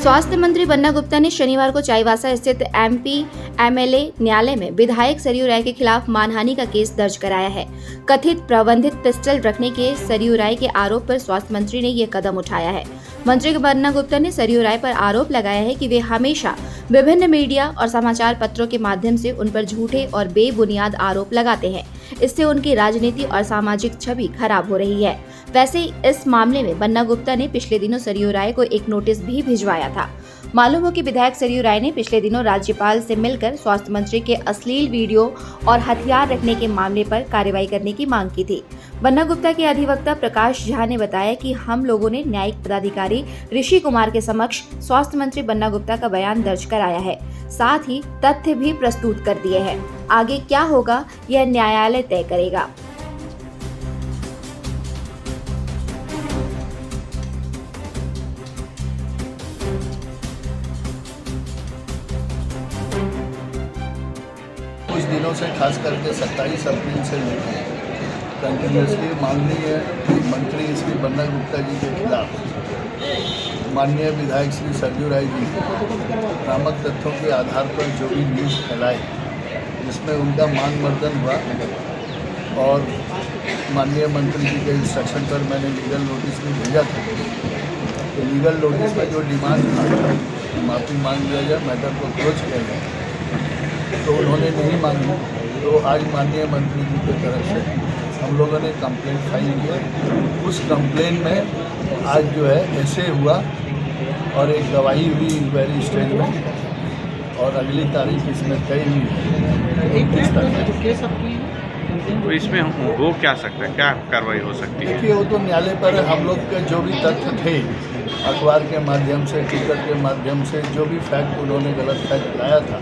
स्वास्थ्य मंत्री बन्ना गुप्ता ने शनिवार को चाईबासा स्थित एमपी एमएलए न्यायालय में विधायक सरयू राय के खिलाफ मानहानि का केस दर्ज कराया है। कथित प्रबंधित पिस्टल रखने के सरयू राय के आरोप पर स्वास्थ्य मंत्री ने ये कदम उठाया है। मंत्री बन्ना गुप्ता ने सरयू राय पर आरोप लगाया है कि वे हमेशा विभिन्न मीडिया और समाचार पत्रों के माध्यम से उन पर झूठे और बेबुनियाद आरोप लगाते हैं। इससे उनकी राजनीति और सामाजिक छवि खराब हो रही है। वैसे इस मामले में बन्ना गुप्ता ने पिछले दिनों सरयू राय को एक नोटिस भी भिजवाया था। मालूम हो कि विधायक सरयू राय ने पिछले दिनों राज्यपाल से मिलकर स्वास्थ्य मंत्री के अश्लील वीडियो और हथियार रखने के मामले पर कार्रवाई करने की मांग की थी। बन्ना गुप्ता के अधिवक्ता प्रकाश झा ने बताया कि हम लोगों ने न्यायिक पदाधिकारी ऋषि कुमार के समक्ष स्वास्थ्य मंत्री बन्ना गुप्ता का बयान दर्ज कराया है, साथ ही तथ्य भी प्रस्तुत कर दिए हैं। आगे क्या होगा यह न्यायालय तय करेगा। कुछ दिनों से खास करके 27 अप्रैल से लेकर कंटिन्यूसली माननीय मंत्री श्री बन्ना गुप्ता जी के खिलाफ माननीय विधायक श्री सरयू राय जी भ्रामक तथ्यों के आधार पर जो भी न्यूज़ फैलाए जिसमें उनका मान मर्दन हुआ और माननीय मंत्री जी के इंस्ट्रक्शन पर मैंने लीगल नोटिस भी भेजा था। तो लीगल नोटिस में जो डिमांड था माफ़ी मांग लिया जाए, मैटर को क्लोज किया जाए, तो उन्होंने नहीं मांगी। तो आज माननीय मंत्री जी की तरफ से हम लोगों ने कंप्लेंट फाइल किया। उस कंप्लेंट में आज जो है ऐसे हुआ और एक गवाही हुई इंक्वायरी स्टेज में और अगली तारीख इसमें तय हुई है 29 तारीख। तो इसमें हो क्या सकता है, क्या कार्रवाई हो सकती है? देखिए, वो तो न्यायालय पर हम लोग के जो भी तथ्य थे अखबार के माध्यम से, ट्विटर के माध्यम से, जो भी फैक्ट उन्होंने गलत फैक्ट लाया था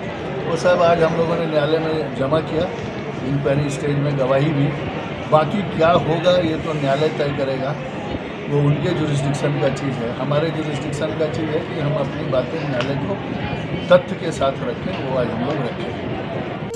वो सब आज हम लोगों ने न्यायालय में जमा किया। इंक्वायरी स्टेज में गवाही भी, बाकी क्या होगा ये तो न्यायालय तय करेगा, वो उनके जुरिस्डिक्शन का चीज़ है। हमारे जुरिस्डिक्शन का चीज़ है कि हम अपनी बातें न्यायालय को तथ्य के साथ रखें, वो आज हम लोग रखें।